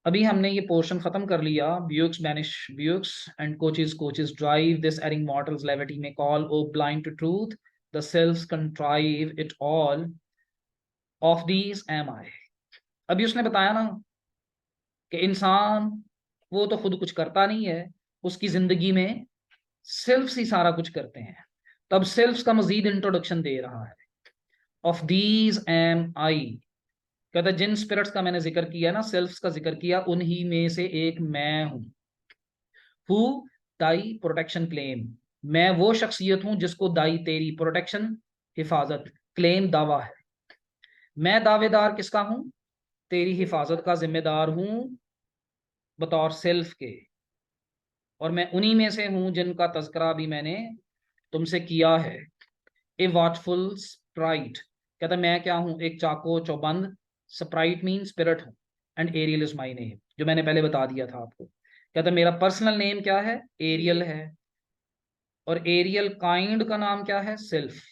अभी हमने ये पोर्शन खत्म कर लिया। Beaux banish beaux and coaches coaches drive this erring mortals levity may call O blind to truth the sylphs contrive it all of these am I. अभी उसने बताया ना कि इंसान वो तो खुद कुछ करता नहीं है, उसकी जिंदगी में सेल्फ्स ही सारा कुछ करते हैं। तब सेल्फ्स का मजीद इंट्रोडक्शन दे रहा है। ऑफ दीज एम आई, कहता है जिन स्पिरिट्स का मैंने जिक्र किया ना, सेल्फ्स का जिक्र किया, उन्हीं में से एक मैं हूं। हु दाई प्रोटेक्शन क्लेम, मैं वो शख्सियत हूं जिसको दाई तेरी प्रोटेक्शन, हिफाजत, क्लेम दावा है। मैं दावेदार किसका हूं? तेरी हिफाजत का जिम्मेदार हूं बतौर सेल्फ के। और मैं उन्हीं में से हूं जिनका तज़किरा भी मैंने तुमसे किया है। ए वॉचफुल स्प्राइट, कहता मैं क्या हूं? एक चाको चौबंद। स्प्राइट मीन स्पिरिट हूं। And Ariel is my name, जो मैंने पहले बता दिया था आपको। कहता मेरा पर्सनल नेम क्या है? एरियल है। और एरियल काइंड का नाम क्या है? Self.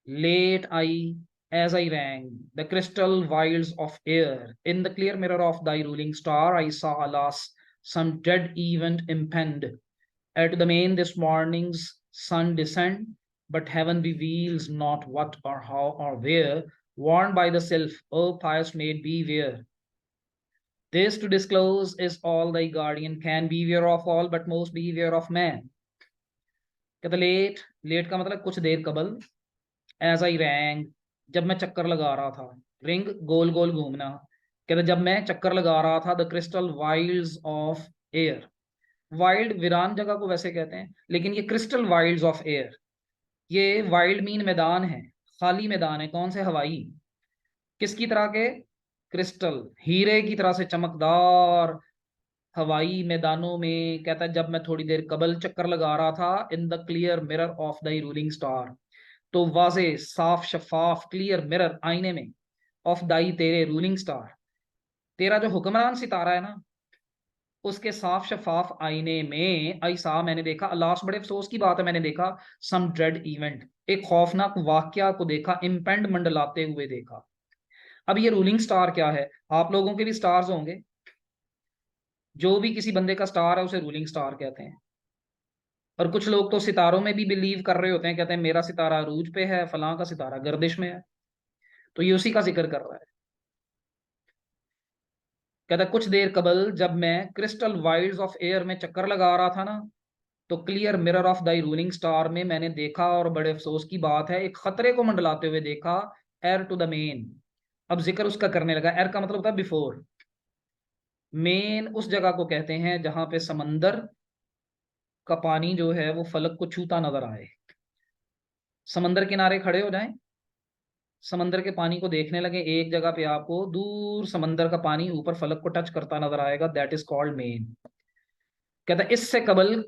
Let I as I rang the crystal vials of air in the clear mirror of thy ruling star, I saw, alas, some dread event impend. At the main this morning's sun descend, but heaven reveals not what or how or where. Warned by the self, O pious maid, beware. This to disclose is all thy guardian can, beware of all, but most beware of man. कहते late, late का मतलब कुछ देर कबल, as I wrong, जब मैं चक्कर लगा रहा था। रिंग गोल गोल घूमना। कहते जब मैं चक्कर लगा रहा था, the crystal Wilde's of air. Wild वीरान जगह को वैसे कहते हैं, लेकिन ये क्रिस्टल वाइल्ड्स ऑफ एयर, ये वाइल्ड मीन मैदान है, खाली मैदान है। कौन से? हवाई। किसकी तरह के? क्रिस्टल, हीरे की तरह से चमकदार हवाई मैदानों में। कहता है जब मैं थोड़ी देर कबल चक्कर लगा रहा था, in the clear mirror of the ruling star, तो वाजे साफ शफाफ क्लियर मिरर आईने में, ऑफ दाई तेरे रूलिंग स्टार, तेरा जो हुक्मरान सितारा है ना, उसके साफ शफाफ आईने में, आई सा मैंने देखा, अल्लाह बड़े अफसोस की बात है, मैंने देखा, सम ड्रेड इवेंट, एक खौफनाक वाकया को देखा, इम्पेंड मंडलाते हुए देखा। अब ये रूलिंग स्टार क्या है? आप लोगों के भी स्टार्स होंगे। जो भी किसी बंदे का स्टार है उसे रूलिंग स्टार कहते हैं। और कुछ लोग तो सितारों में भी बिलीव कर रहे होते हैं, कहते हैं मेरा सितारा अरूज पे है, फलां का सितारा गर्दिश में है। तो ये उसी का जिक्र कर रहा है। कहता है कुछ देर कबल जब मैं क्रिस्टल वाइल्ड्स ऑफ एयर में चक्कर लगा रहा था ना, तो clear mirror of thy ruling star में मैंने देखा, और बड़े अफसोस की बात है, एक खतरे को मंडलाते हुए देखा, एर टू द मेन। अब जिक्र उसका करने लगा। एर का मतलब होता है बिफोर। मेन उस जगह को कहते हैं जहां पे समंदर का पानी जो है वो फलक को छूता नजर आए। समंदर किनारे खड़े हो जाएं, समंदर के पानी को देखने लगे, एक जगह पे आपको दूर समंदर का पानी ऊपर फलक को टच करता नजर आएगा, दैट इज कॉल्ड मेन। कहता है इससे कबल,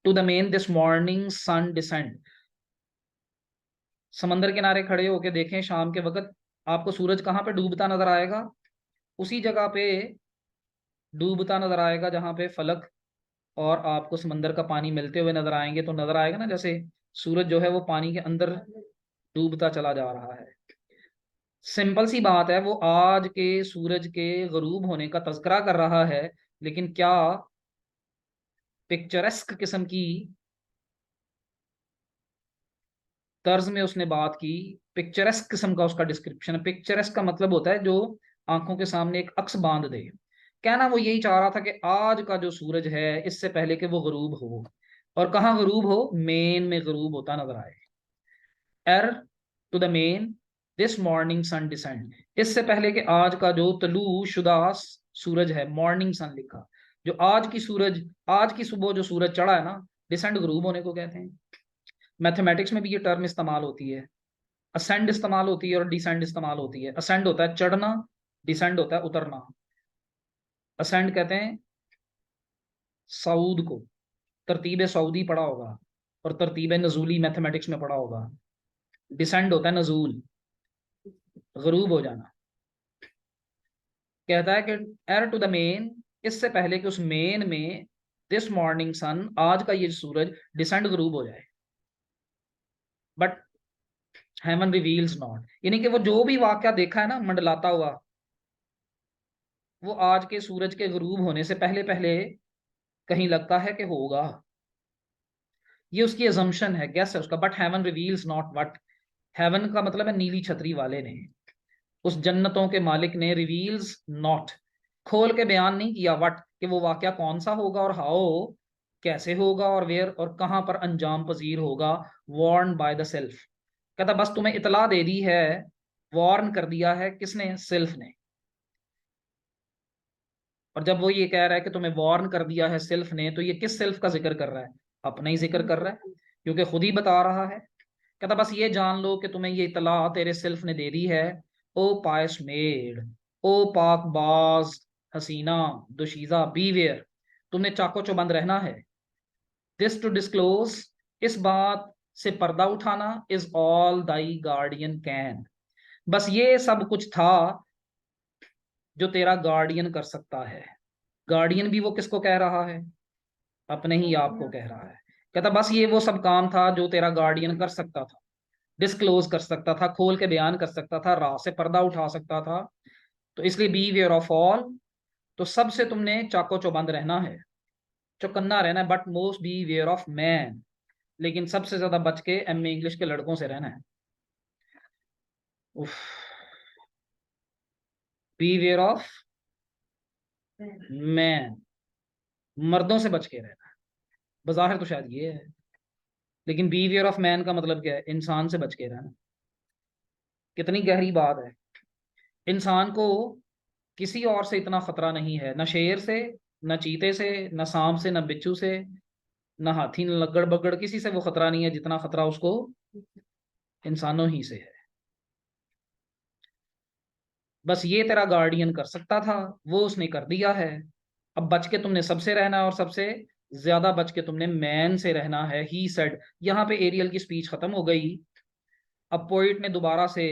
to the main this morning sun descend, समंदर किनारे खड़े होके देखें शाम के वक्त, आपको सूरज कहाँ पे डूबता नजर आएगा? उसी जगह पे डूबता नजर आएगा जहां पे फलक और आपको समंदर का पानी मिलते हुए नजर आएंगे। तो नजर आएगा ना जैसे सूरज जो है वो पानी के अंदर डूबता चला जा रहा है। सिंपल सी बात है, वो आज के सूरज के गरूब होने का तज़किरा कर रहा है, लेकिन क्या पिक्चरेस्क किस्म की तर्ज में उसने बात की। पिक्चरेस्क किस्म का उसका डिस्क्रिप्शन है। पिक्चरेस्क का मतलब होता है जो आंखों के सामने एक अक्स बांध दे। कहना वो यही चाह रहा था कि आज का जो सूरज है, इससे पहले कि वो गरूब हो, और कहाँ गरूब हो? मेन में गरूब होता नजर आए। Ere to the main this morning sun descend, इससे पहले कि आज का जो तलू शुदा सूरज है, मॉर्निंग सन लिखा, जो आज की सूरज, आज की सुबह जो सूरज चढ़ा है ना, डिसेंड गरूब होने को कहते हैं। मैथमेटिक्स में भी ये टर्म इस्तेमाल होती है। असेंड इस्तेमाल होती है और डिसेंड इस्तेमाल होती है। असेंड होता है चढ़ना, डिसेंड होता है उतरना। असेंड कहते हैं सऊद को, तरतीब सऊदी पढ़ा होगा, और तरतीब नजूली मैथमेटिक्स में पढ़ा होगा। डिसेंड होता है नजूल, गरूब हो जाना। कहता है कि एर टू द मेन, इससे पहले कि उस मेन में दिस मॉर्निंग सन, आज का ये सूरज डिसेंड गरूब हो जाए, बट हेवन रिवील्स नॉट, यानी कि वो जो भी वाक्या देखा है ना मंडलाता हुआ, वो आज के सूरज के गुरूब होने से पहले पहले कहीं लगता है कि होगा। ये उसकी अजम्पशन है, गेस है उसका। But heaven reveals not what, heaven का मतलब है नीली छतरी वाले ने, उस जन्नतों के मालिक ने, रिवील्स नॉट, खोल के बयान नहीं किया, वट, कि वो वाकया कौन सा होगा और हाउ, कैसे होगा, और वेयर, और कहां पर अंजाम पजीर होगा। वार्न बाय द सेल्फ, कहता बस तुम्हें इतला दे दी है। वार्न कर दिया है किसने? सेल्फ ने। और जब वो ये कह रहा है कि तुम्हें वार्न कर दिया है सेल्फ ने, तो ये किस सेल्फ का जिक्र कर रहा है? अपना ही जिक्र कर रहा है, क्योंकि खुद ही बता रहा है। कहता बस ये जान लो कि तुम्हें ये इतला तेरे सेल्फ ने दे दी है। ओ पायस मेड, ओ पाक बाज हसीना दुशीजा, बीवेयर, तुमने चाको चौबंद रहना है। दिस टू डिस्क्लोज, इस बात से पर्दा उठाना, is all thy guardian can, बस ये सब कुछ था जो तेरा गार्डियन कर सकता है। गार्डियन भी वो किसको कह रहा है? अपने ही आप को कह रहा है। कहता बस ये वो सब काम था जो तेरा गार्डियन कर सकता था, डिस्क्लोज कर सकता था, खोल के बयान कर सकता था, राह से पर्दा उठा सकता था। तो इसलिए बी वेयर ऑफ ऑल, तो सबसे तुमने चाको चौबंद रहना है, चौकन्ना रहना है। But most beware of man, लेकिन सबसे ज्यादा बच के एम ए इंग्लिश के लड़कों से रहना है। उफ, बी वेयर ऑफ मैन, मर्दों से बच के रहना है। बज़ाहिर तो शायद ये है, लेकिन बी वेयर ऑफ मैन का मतलब क्या है? इंसान से बच के रहना। कितनी गहरी बात है। इंसान को किसी और से इतना खतरा नहीं है, न शेर से, न चीते से, न सांप से, न बिच्छू से, न हाथी, न लग्गड़ बग्गड़, किसी से वो खतरा नहीं है जितना खतरा उसको इंसानों ही से है। बस ये तेरा गार्डियन कर सकता था, वो उसने कर दिया है। अब बच के तुमने सबसे रहना है, और सबसे ज्यादा बच के तुमने मैन से रहना है। ही सेड, यहाँ पे एरियल की स्पीच खत्म हो गई। अब पोइट ने दोबारा से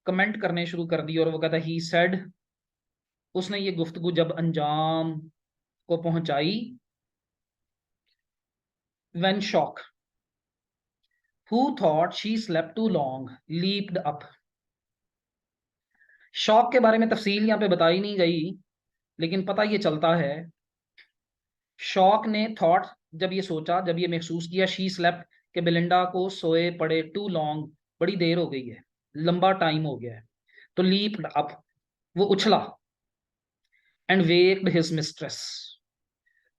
कमेंट करने शुरू कर दी, और वो कहता ही सेड, उसने ये गुफ्तगू जब अंजाम को पहुंचाई। When Shock, who thought she slept too long, leaped up. Shock के बारे में तफसील यहाँ पे बताई नहीं गई, लेकिन पता ये चलता है, शॉक ने थॉट, जब ये सोचा, जब ये महसूस किया, शी स्लेप्ट, के बेलिंडा को सोए पड़े, टू लॉन्ग, बड़ी देर हो गई है, लंबा टाइम हो गया है। तो लीप्ड अप, वो उछला, एंड वेक्ड हिज मिस्ट्रेस,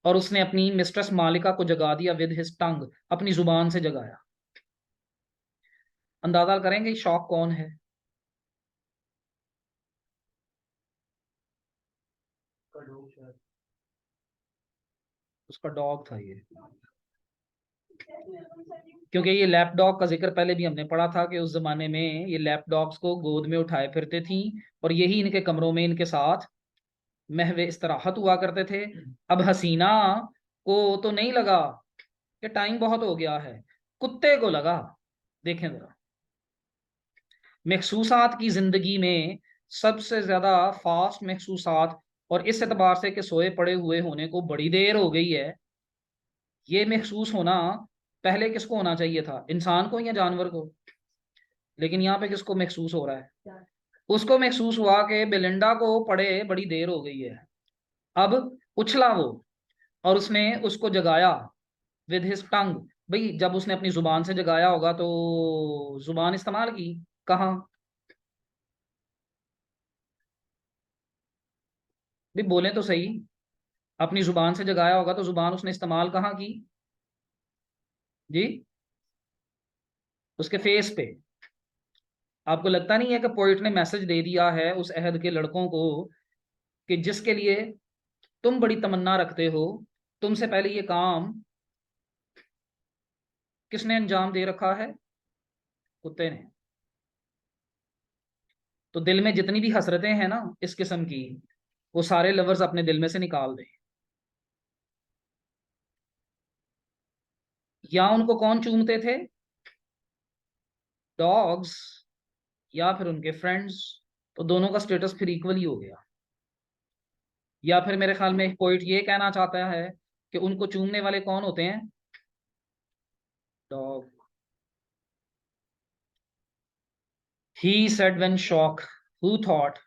और उसने अपनी मिस्ट्रेस मालिका को जगा दिया, विद हिज टंग, अपनी जुबान से जगाया। अंदाजा करेंगे शॉक कौन है? उसका डॉग था ये, क्योंकि ये लैप डॉग का जिक्र पहले भी हमने पढ़ा था कि उस जमाने में ये लैप डॉग्स को गोद में उठाए फिरते थी, और यही इनके कमरों में इनके साथ महवे इस्तराहत हुआ करते थे। अब हसीना को तो नहीं लगा कि टाइम बहुत हो गया है, कुत्ते को लगा। देखें जरा, महसूसात की जिंदगी में सबसे ज्यादा फास्ट महसूसात, और इस एतबार से कि सोए पड़े हुए होने को बड़ी देर हो गई है, ये महसूस होना पहले किसको होना चाहिए था? इंसान को या जानवर को? लेकिन यहाँ पे किसको महसूस हो रहा है? उसको महसूस हुआ कि बेलिंडा को पड़े बड़ी देर हो गई है। अब उछला वो, और उसने उसको जगाया, विद हिज टंग। भाई जब उसने अपनी जुबान से जगाया होगा तो जुबान इस्तेमाल की कहाँ? भी बोले तो सही, अपनी जुबान से जगाया होगा तो जुबान उसने इस्तेमाल कहाँ की? जी, उसके फेस पे। आपको लगता नहीं है कि पोइट ने मैसेज दे दिया है उस अहद के लड़कों को, कि जिसके लिए तुम बड़ी तमन्ना रखते हो, तुमसे पहले ये काम किसने अंजाम दे रखा है? कुत्ते ने। तो दिल में जितनी भी हसरतें हैं ना इस किस्म की, वो सारे लवर्स अपने दिल में से निकाल दें। या उनको कौन चूमते थे? डॉग्स, या फिर उनके फ्रेंड्स? तो दोनों का स्टेटस फिर इक्वल ही हो गया। या फिर मेरे ख्याल में पोइट ये कहना चाहता है कि उनको चूमने वाले कौन होते हैं? Dog. He said when Shock, who thought,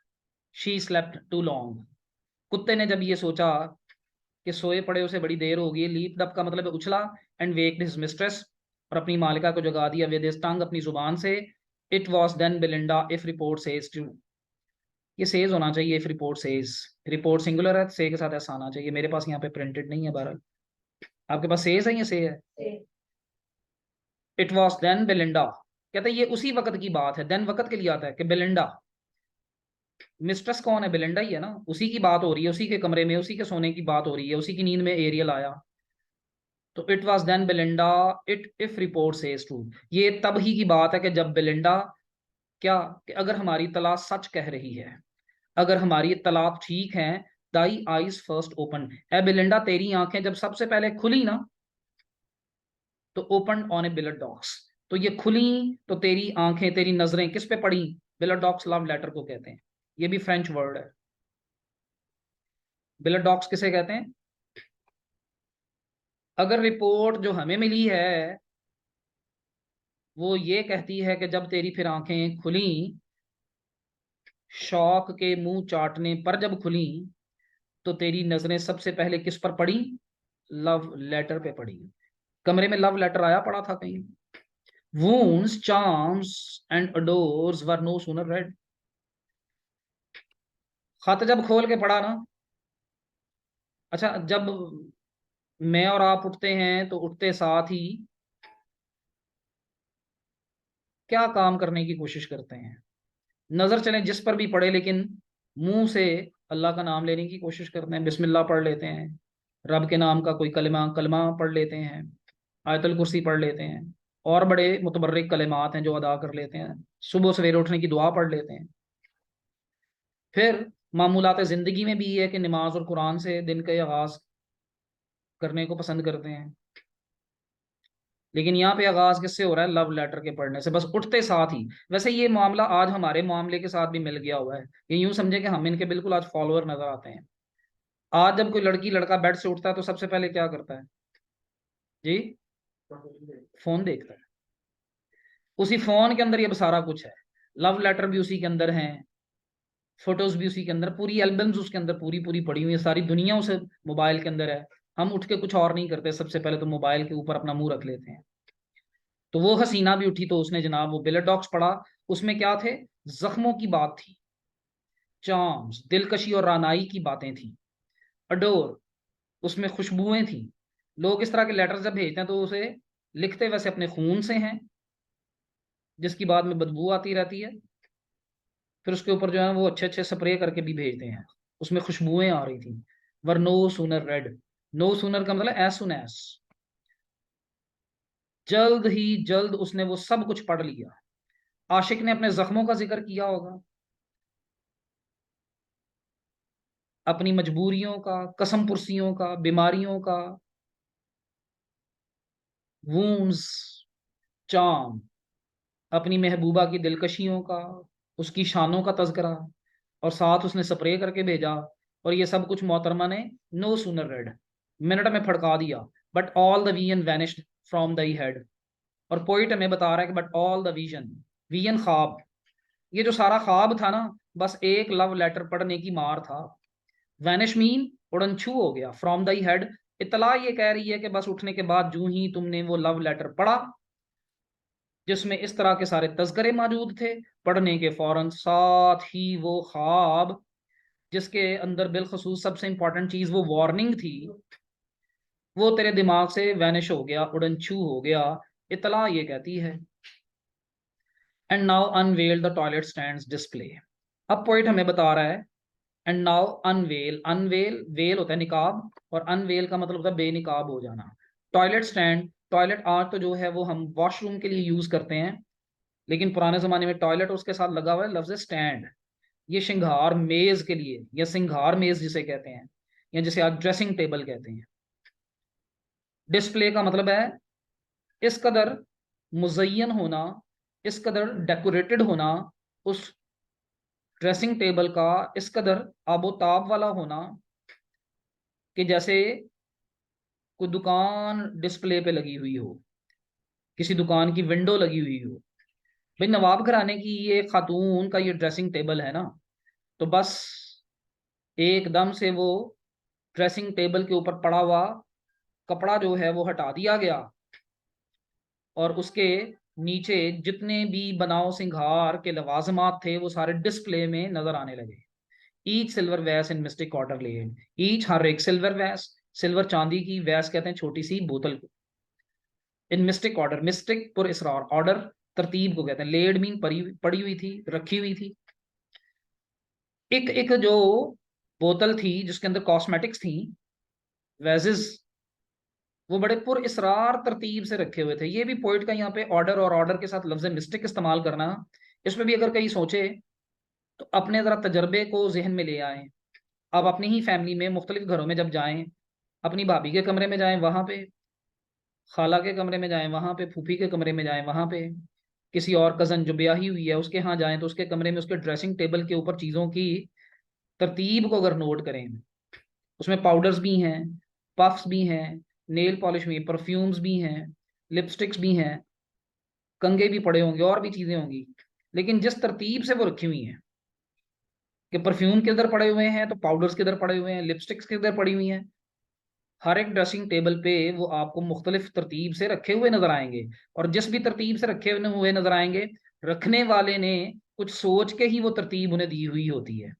she slept too long. कुत्ते ने जब ये सोचा कि सोए पड़े उसे बड़ी देर हो गई, लीप अप का मतलब है उछला, एंड वेक्ड हिज मिस्ट्रेस, और अपनी मालिका को जगा दिया विद हिज टंग, अपनी जुबान से। It was then Belinda if report says true, ये सेज होना चाहिए if report says, report singular है, से के साथ ऐसा आना चाहिए, मेरे पास यहाँ पे प्रिंटेड नहीं है बहरहाल। आपके पास सेज है या से है? इट वॉज देन बेलिंडा, कहते हैं ये उसी वक्त की बात है, देन वक्त के लिए आता है कि बेलिंडा, मिस्ट्रेस कौन है? बेलिंडा ही है ना, उसी की बात हो रही है, उसी के कमरे में उसी के सोने की बात हो रही है, उसी की नींद में एरियल आया। तो it was then Belinda it if report says true, ये तब ही की बात है कि जब बेलिंडा, क्या कि अगर हमारी तलाश सच कह रही है, अगर हमारी तलाश ठीक है, दाई आईज फर्स्ट ओपन, ए बेलिंडा तेरी आंखें जब सबसे पहले खुली ना, तो open on A Bilat dogs, तो ये खुली, तो तेरी आंखें तेरी नजरें किस पे पड़ी? बिलट डॉग्स लव लेटर को कहते हैं, ये भी फ्रेंच वर्ड है। बिलट डॉग्स किसे कहते हैं? अगर रिपोर्ट जो हमें मिली है वो ये कहती है कि जब तेरी फिर आंखें खुली, शौक के मुंह चाटने पर जब खुली, तो तेरी नजरें सबसे पहले किस पर पड़ी? लव लेटर पे पड़ी। कमरे में लव लेटर आया पड़ा था कहीं? wounds charms and adores were no sooner read, खत जब खोल के पढ़ा ना, अच्छा जब मैं और आप उठते हैं तो उठते साथ ही क्या काम करने की कोशिश करते हैं? नजर चले जिस पर भी पड़े, लेकिन मुंह से अल्लाह का नाम लेने की कोशिश करते हैं, बिस्मिल्लाह पढ़ लेते हैं, रब के नाम का कोई कलमा कलमा पढ़ लेते हैं, आयतुल कुर्सी पढ़ लेते हैं, और बड़े मुतबर्रिक कलिमात हैं जो अदा कर लेते हैं, सुबह सवेरे उठने की दुआ पढ़ लेते हैं। फिर मामूलात जिंदगी में भी ये है कि नमाज और कुरान से दिन का आगाज करने को पसंद करते हैं, लेकिन यहाँ पे आगाज किससे हो रहा है? लव लेटर के पढ़ने से, बस उठते साथ ही। वैसे ये मामला आज हमारे मामले के साथ भी मिल गया हुआ है, ये यूं समझे कि हम इनके बिल्कुल आज फॉलोअर नजर आते हैं। आज जब कोई लड़की लड़का बेड से उठता है तो सबसे पहले क्या करता है जी? फोन देखता है। उसी फोन के अंदर ये सारा कुछ है, लव लेटर भी उसी के अंदर है, फोटोज भी उसी के अंदर, पूरी एल्बम्स उसके अंदर पूरी पूरी पड़ी हुई है, सारी दुनिया उसे मोबाइल के अंदर है। हम उठ के कुछ और नहीं करते, सबसे पहले तो मोबाइल के ऊपर अपना मुंह रख लेते हैं। तो वो हसीना भी उठी तो उसने जनाब वो बिलट डॉग्स पढ़ा, उसमें क्या थे? जख्मों की बात थी, चार्म्स दिलकशी और रानाई की बातें थी, अडोर उसमें खुशबुएं थी। लोग इस तरह के लेटर जब भेजते हैं तो उसे लिखते वैसे अपने खून से हैं, जिसकी बाद में बदबू आती रहती है, फिर उसके ऊपर जो है वो अच्छे अच्छे स्प्रे करके भी भेजते हैं, उसमें खुशबुएं आ रही थी। Were no sooner read, no sooner का मतलब एज सुन एज, जल्द ही जल्द उसने वो सब कुछ पढ़ लिया। आशिक ने अपने जख्मों का जिक्र किया होगा, अपनी मजबूरियों का, कसम पुर्सियों का, बीमारियों का, वूंड्स, चाम, अपनी महबूबा की दिलकशियों का, उसकी शानों का तज़किरा, और साथ उसने स्प्रे करके भेजा। और ये सब कुछ मोहतरमा ने नो सूनर रेड, मिनट में फड़का दिया। But all the vision vanished from the head, और पोइट हमें बता रहा है कि but all the vision, vision ख्वाब, ये जो सारा ख्वाब था ना, बस एक लव लेटर पढ़ने की मार था। वैनिश मीन उड़नछू हो गया, फ्रॉम द हेड, इतला ये कह रही है कि बस उठने के बाद जूं ही तुमने वो लव लेटर पढ़ा, जिसमें इस तरह के सारे तज़किरे मौजूद थे, पढ़ने के फौरन साथ ही वो ख्वाब, जिसके अंदर बिलखसूस सबसे इंपॉर्टेंट चीज वो वार्निंग थी, वो तेरे दिमाग से वैनिश हो गया, उड़नछू हो गया। इतला ये कहती है। And now unveil the toilet stands display, अब पॉइंट हमें बता रहा है, and now unveil, unveil veil होता है निकाब, और अनवेल का मतलब होता है बेनिकाब हो जाना। टॉयलेट स्टैंड, टॉयलेट आज तो जो है वो हम वॉशरूम के लिए यूज करते हैं, लेकिन पुराने जमाने में टॉयलेट उसके साथ लगा हुआ है लफ्ज स्टैंड, ये श्रृंगार मेज के लिए, या श्रृंगार मेज जिसे कहते हैं, या जिसे आज ड्रेसिंग टेबल कहते हैं। डिस्प्ले का मतलब है इस कदर मुजय्यन होना, इस कदर डेकोरेटेड होना, उस ड्रेसिंग टेबल का इस कदर आबोताब वाला होना, कि जैसे कोई दुकान डिस्प्ले पे लगी हुई हो, किसी दुकान की विंडो लगी हुई हो। भाई नवाब घराने की ये खातून का ये ड्रेसिंग टेबल है ना, तो बस एकदम से वो ड्रेसिंग टेबल के ऊपर पड़ा हुआ कपड़ा जो है वो हटा दिया गया, और उसके नीचे जितने भी बनाव सिंगार के लवाजमात थे वो सारे डिस्प्ले में नजर आने लगे। ईच सिल्वर वैस इन मिस्टिक ऑर्डर लेड, ईच हर एक सिल्वर वैस, सिल्वर चांदी की, वैस कहते हैं छोटी सी बोतल को, इन मिस्टिक ऑर्डर, मिस्टिक पुर इसरार, ऑर्डर तरतीब को कहते हैं, लेड मीन पड़ी हुई थी, रखी हुई थी। एक एक जो बोतल थी जिसके अंदर कॉस्मेटिक्स थी, वेजेस, वो बड़े पुर इसरार तरतीब से रखे हुए थे। ये भी पोइट का यहाँ पे ऑर्डर और ऑर्डर के साथ लफ्ज मिस्टिक इस्तेमाल करना, इसमें भी अगर कहीं सोचे तो अपने जरा तजर्बे को जहन में ले आए। आप अपनी ही फैमिली में मुख्तलिफ घरों में जब जाएं, अपनी भाभी के कमरे में जाएं वहां पे, खाला के कमरे में जाएं वहां पे, फूफी के कमरे में जाएं वहां पे, किसी और कजन जो ब्याही हुई है उसके यहाँ जाएं तो उसके कमरे में उसके ड्रेसिंग टेबल के ऊपर चीजों की तरतीब को अगर नोट करें, उसमें पाउडर्स भी हैं, पफ्स भी हैं, नेल पॉलिश भी, परफ्यूम्स भी हैं, लिपस्टिक्स भी हैं, कंघे भी पड़े होंगे और भी चीजें होंगी, लेकिन जिस तरतीब से वो रखी हुई हैं कि परफ्यूम किधर पड़े हुए हैं तो पाउडर्स किधर पड़े हुए हैं, लिपस्टिक्स किधर पड़ी हुई हैं, हर एक ड्रेसिंग टेबल पे वो आपको मुख्तलिफ तरतीब से रखे हुए नजर आएंगे। और जिस भी तरतीब से रखे हुए नजर आएंगे, रखने वाले ने कुछ सोच के ही वो तरतीब उन्हें दी हुई होती है,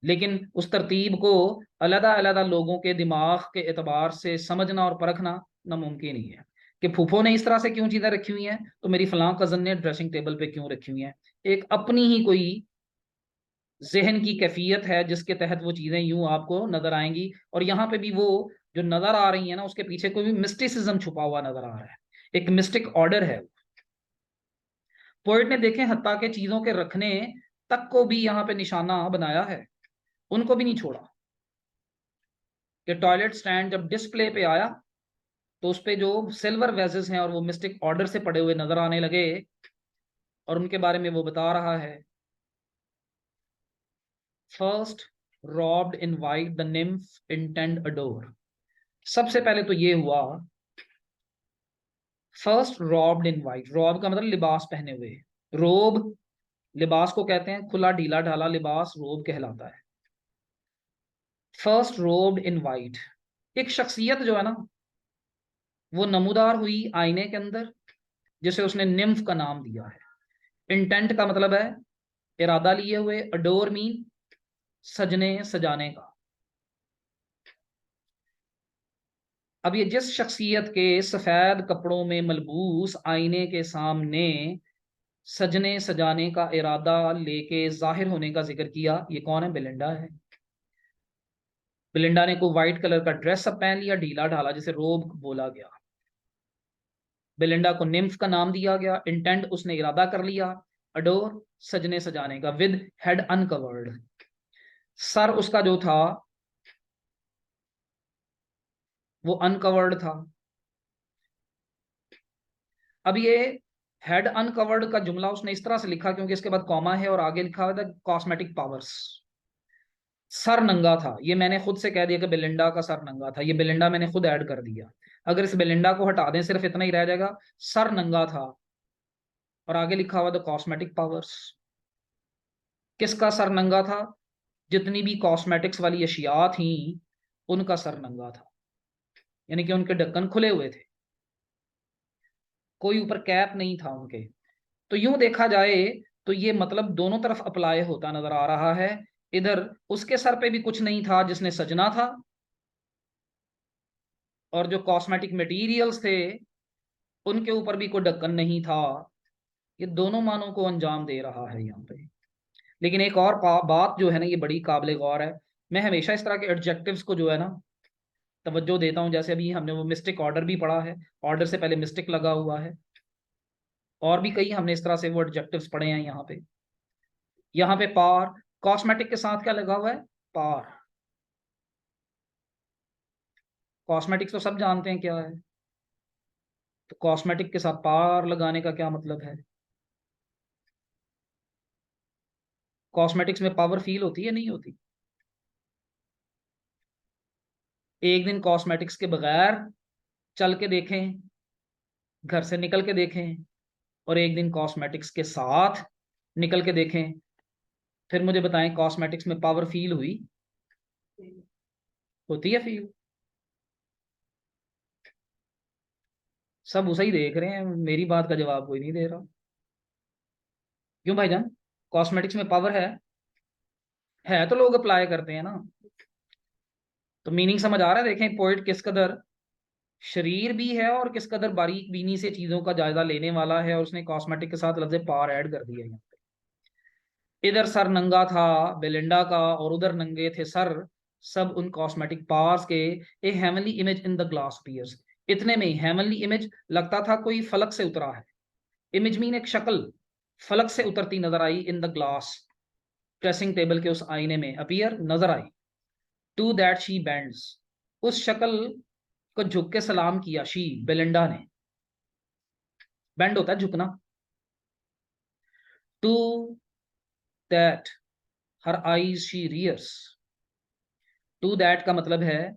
लेकिन उस तरतीब को अलग अलग लोगों के दिमाग के एतबार से समझना और परखना नामुमकिन ही है कि फूफो ने इस तरह से क्यों चीजें रखी हुई हैं तो मेरी फलां कजन ने ड्रेसिंग टेबल पे क्यों रखी हुई हैं। एक अपनी ही कोई जहन की कैफियत है जिसके तहत वो चीजें यूं आपको नजर आएंगी, और यहाँ पे भी वो जो नजर आ रही है ना उसके पीछे कोई भी मिस्टिसिज्म छुपा हुआ नजर आ रहा है, एक मिस्टिक ऑर्डर है। पोइट ने देखे हत्ता के चीजों के रखने तक को भी यहाँ पे निशाना बनाया है, उनको भी नहीं छोड़ा। कि टॉयलेट स्टैंड जब डिस्प्ले पे आया तो उस पे जो सिल्वर वेजेस हैं और वो मिस्टिक ऑर्डर से पड़े हुए नजर आने लगे, और उनके बारे में वो बता रहा है। First robed in white the nymph intent adore, सबसे पहले तो ये हुआ, first robed in white, robe का मतलब लिबास पहने हुए, रोब लिबास को कहते हैं, खुला ढीला ढाला लिबास रोब कहलाता है। फर्स्ट रोब्ड इन वाइट, एक शख्सियत जो है ना वो नमूदार हुई आईने के अंदर, जिसे उसने निम्फ का नाम दिया है। इंटेंट का मतलब है इरादा लिए हुए, अडोर मीन सजने सजाने का। अब ये जिस शख्सियत के सफेद कपड़ों में मलबूस आईने के सामने सजने सजाने का इरादा लेके जाहिर होने का जिक्र किया, ये कौन है? बेलिंडा है। बेलिंडा ने को व्हाइट कलर का ड्रेस अब पहन लिया, ढीला ढाला, जिसे रोब बोला गया। बेलिंडा को निम्फ का नाम दिया गया, इंटेंट उसने इरादा कर लिया, अडोर सजने सजाने का, विद हेड अनकवर्ड, सर उसका जो था वो अनकवर्ड था। अब ये हेड अनकवर्ड का जुमला उसने इस तरह से लिखा क्योंकि इसके बाद कॉमा है और आगे लिखा हुआ था कॉस्मेटिक पावर्स। सर नंगा था, ये मैंने खुद से कह दिया कि बेलिंडा का सर नंगा था, ये बेलिंडा मैंने खुद ऐड कर दिया। अगर इस बेलिंडा को हटा दें सिर्फ इतना ही रह जाएगा, सर नंगा था, और आगे लिखा हुआ द कॉस्मेटिक पावर्स। किसका सर नंगा था? जितनी भी कॉस्मेटिक्स वाली अशिया थी उनका सर नंगा था, यानी कि उनके ढक्कन खुले हुए थे, कोई ऊपर कैप नहीं था उनके। तो यूं देखा जाए तो ये मतलब दोनों तरफ अप्लाई होता नजर आ रहा है। इधर उसके सर पे भी कुछ नहीं था जिसने सजना था, और जो कॉस्मेटिक मटेरियल्स थे उनके ऊपर भी कोई ढक्कन नहीं था। ये दोनों मानों को अंजाम दे रहा है यहाँ पे। लेकिन एक और बात जो है ना ये बड़ी काबिल गौर है। मैं हमेशा इस तरह के एडजेक्टिव्स को जो है ना तवज्जो देता हूँ, जैसे अभी हमने वो मिस्टिक ऑर्डर भी पढ़ा है, ऑर्डर से पहले मिस्टिक लगा हुआ है, और भी कई हमने इस तरह से वो एडजेक्टिव्स पढ़े हैं यहाँ पे। यहाँ पे पार, कॉस्मेटिक के साथ क्या लगा हुआ है? पार। कॉस्मेटिक्स तो सब जानते हैं क्या है, तो कॉस्मेटिक के साथ पार लगाने का क्या मतलब है? कॉस्मेटिक्स में पावर फील होती है नहीं होती? एक दिन कॉस्मेटिक्स के बगैर चल के देखें, घर से निकल के देखें, और एक दिन कॉस्मेटिक्स के साथ निकल के देखें, फिर मुझे बताएं, कॉस्मेटिक्स में पावर फील हुई? होती है फील? सब उसे ही देख रहे हैं, मेरी बात का जवाब कोई नहीं दे रहा। क्यों भाईजान? कॉस्मेटिक्स में पावर है तो लोग अप्लाई करते हैं ना। तो मीनिंग समझ आ रहा है? देखें पोइट किस कदर शरीर भी है और किस कदर बारीक बीनी से चीजों का जायजा लेने वाला है, और उसने कॉस्मेटिक के साथ लफ्ज़ पावर ऐड कर दिया यहाँ पे। इधर सर नंगा था बेलिंडा का, और उधर नंगे थे सर सब उन कॉस्मेटिक पावर्स के। A heavenly image in the glass appears. इतने में ही हेवनली इमेज लगता था कोई फलक से उतरा है। इमेज मीन एक शक्ल फलक से उतरती नजर आई in the glass, dressing table के उस आईने में अपीयर नजर आई। टू दैट शी बैंड्स, उस शक्ल को झुक के सलाम किया शी बेलिंडा ने। बैंड होता है झुकना। To that her eyes she rears. To that का मतलब है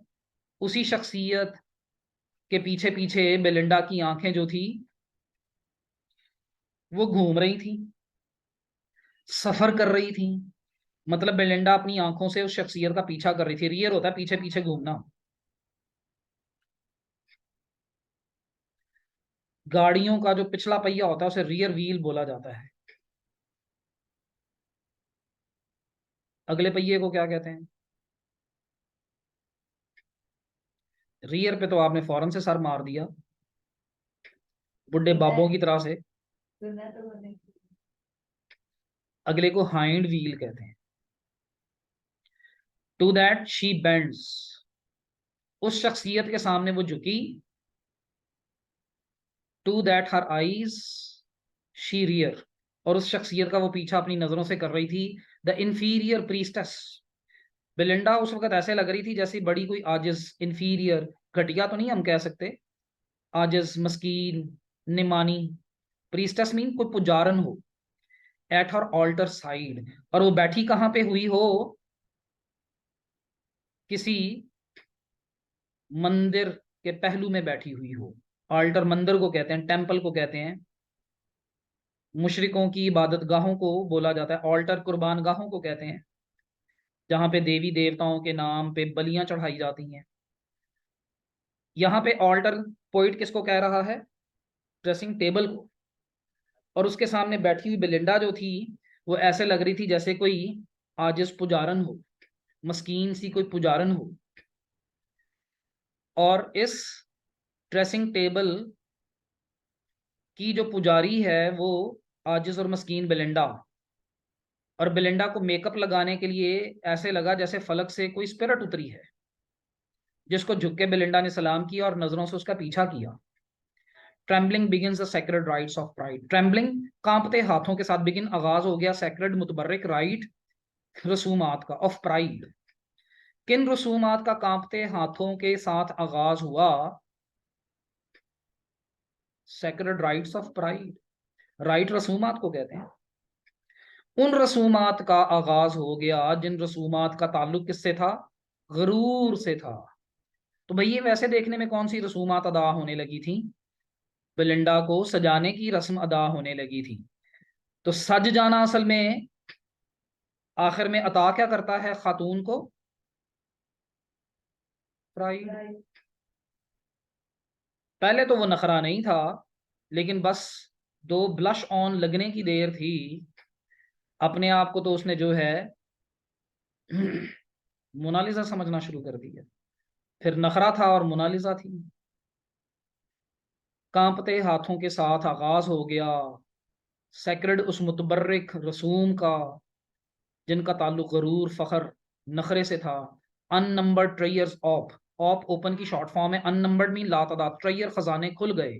उसी शख्सियत के पीछे पीछे बेलिंडा की आंखें जो थी वो घूम रही थी, सफर कर रही थी। मतलब बेलिंडा अपनी आंखों से उस शख्सियत का पीछा कर रही थी। रियर होता है पीछे पीछे घूमना। गाड़ियों का जो पिछला पहिया होता है उसे रियर व्हील बोला जाता है। अगले पहिए को क्या कहते हैं? रियर पे तो आपने फौरन से सर मार दिया, बुढ़े बाबों की तरह से। अगले को हाइंड व्हील कहते हैं। टू दैट शी बेंड्स, उस शख्सियत के सामने वो झुकी। To that her eyes she rear, और उस शख्सियत का वो पीछा अपनी नजरों से कर रही थी। द इंफीरियर प्रीस्टेस, बेलिंडा उस वक्त ऐसे लग रही थी जैसे बड़ी कोई आजिज, इंफीरियर घटिया तो नहीं हम कह सकते, आजिज मस्कीन निमानी। प्रीस्टेस मीन कोई पुजारन हो। एट हर ऑल्टर साइड, और वो बैठी कहाँ पे हुई हो? किसी मंदिर के पहलू में बैठी हुई हो। ऑल्टर मंदिर को कहते हैं, टेम्पल को कहते हैं। मुशरिकों की इबादत गाहों को बोला जाता है। ऑल्टर कुर्बान गाहों को कहते हैं, जहां पे देवी देवताओं के नाम पे बलियां चढ़ाई जाती हैं। यहाँ पे ऑल्टर पोइट किसको कह रहा है? ड्रेसिंग टेबल को। और उसके सामने बैठी हुई बेलिंडा जो थी वो ऐसे लग रही थी जैसे कोई आजिज पुजारन हो, मस्कीन सी कोई पुजारन हो। और इस ड्रेसिंग टेबल की जो पुजारी है वो आजिज और मस्कीन बेलिंडा। और बेलिंडा को मेकअप लगाने के लिए ऐसे लगा जैसे फलक से कोई स्पिरिट उतरी है, जिसको झुक के बेलिंडा ने सलाम किया और नजरों से उसका पीछा किया। Trembling begins the sacred rites of pride. Trembling कांपते हाथों के साथ, बिगिन आगाज हो गया, सेक्रेड मुतबर्रिक, राइट रसूमात का, ऑफ प्राइड। किन रसूमात का कांपते हाथों के साथ आगाज हुआ? Sacred rites of pride. Rite रसूमात को कहते हैं। उन रसूमात का आगाज हो गया जिन रसूमात का ताल्लुक किससे था? गरूर से था। तो भाई ये वैसे देखने में कौन सी रसूमात अदा होने लगी थी? बेलिंडा को सजाने की रस्म अदा होने लगी थी। तो सज जाना असल में आखिर में अता क्या करता है खातून को? प्राइड। पहले तो वो नखरा नहीं था, लेकिन बस दो ब्लश ऑन लगने की देर थी, अपने आप को तो उसने जो है मोनालिसा समझना शुरू कर दिया। फिर नखरा था और मोनालिसा थी। कांपते हाथों के साथ आगाज हो गया सेक्रेड उस मुतबर्रिक रसूम का जिनका ताल्लुक गरूर फखर नखरे से था। अननंबर्ड ट्रेयर्स ऑफ ओपन की शॉर्ट फॉर्म है। अननंबर्ड मीन लातादाद, ट्रेयर खजाने खुल गए।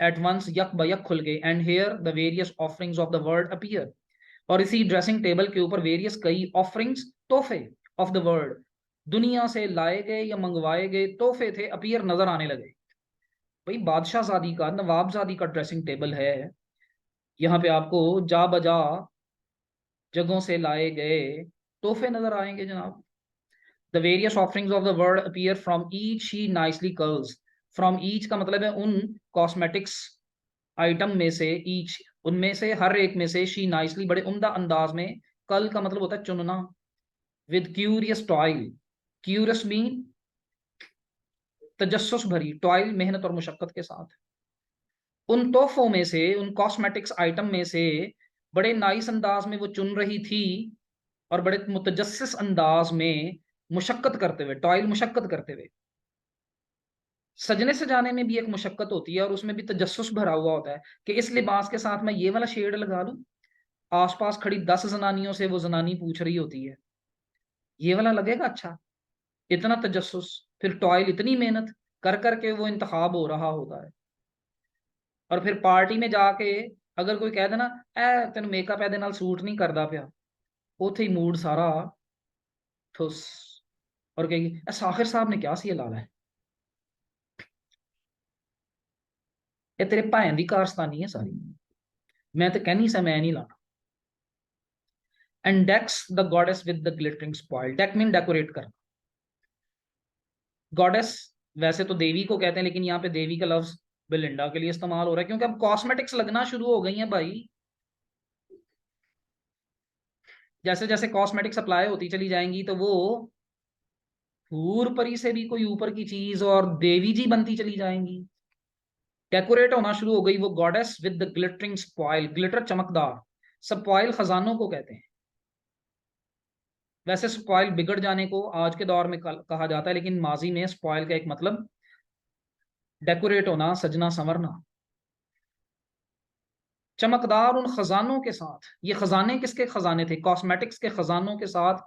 एट वंस यक बयक खुल गए। And here the various offerings of the world appear, और इसी ड्रेसिंग टेबल के ऊपर वेरियस कई ऑफरिंग्स तोहफे ऑफ द वर्ल्ड, दुनिया से लाए गए या मंगवाए गए तोहफे थे, अपीयर नजर आने लगे। भाई बादशाहजादी का, नवाबजादी का ड्रेसिंग टेबल है। यहाँ पे आपको जा बजा जगहों से लाए गए तोहफे नजर आएंगे जनाब। The various offerings of the world appear from each she nicely curls. From each का मतलब है उन कॉस्मेटिक्स आइटम में से, ईच उनमें से हर एक में से, शी नाइसली बड़े उम्दा अंदाज में, कल का मतलब होता है चुनना। With curious toil, curious mean तजस्सुस भरी, टॉयल मेहनत और मुशक्कत के साथ। उन तोहफों में से, उन कॉस्मेटिक्स आइटम में से बड़े नाइस अंदाज में वो चुन रही थी, और बड़े मुतजस्सिस अंदाज में मुशक्कत करते हुए, टॉयल मुशक्कत करते हुए। सजने सजाने में भी एक मुशक्कत होती है और उसमें भी तजस्सुस भरा हुआ होता है कि इस लिबास के साथ मैं ये वाला शेड लगा लूं। आसपास खड़ी 10 जनानियों से वो जनानी पूछ रही होती है, ये वाला लगेगा अच्छा। इतना तजस्सुस, फिर टॉयल, इतनी मेहनत कर करके वो इंतखाब हो रहा होता है। और फिर पार्टी में जाके अगर कोई कह देना, ए तेन मेकअप ए नाल सूट नहीं करता पिया, उथे ही मूड सारा ठुस। और कहेगी, ए साखिर साहब ने क्या सी ला है, ये तेरे भैन की कारस्तानी है सारी, मैं तो कहनी सा मैं नहीं लाना। And decks the goddess with the glittering spoil, deck mean decorate करना। गॉडेस वैसे तो देवी को कहते हैं, लेकिन यहाँ पे देवी का लफ्ज बेलिंडा के लिए इस्तेमाल हो रहा है, क्योंकि अब कॉस्मेटिक्स लगना शुरू हो गई हैं भाई। जैसे जैसे कॉस्मेटिक सप्लाई होती चली जाएंगी तो वो हूर परी से भी कोई ऊपर की चीज और देवी जी बनती चली जाएंगी। डेकोरेट होना शुरू हो गई वो goddess with the glittering spoil, glitter चमकदार, स्पॉइल खजानों को कहते हैं। वैसे स्पॉइल बिगड़ जाने को आज के दौर में कहा जाता है, लेकिन माजी में स्पॉइल का एक मतलब डेकोरेट होना, सजना संवरना। चमकदार उन खजानों के साथ, ये खजाने किसके खजाने थे, कॉस्मेटिक्स के खजानों के साथ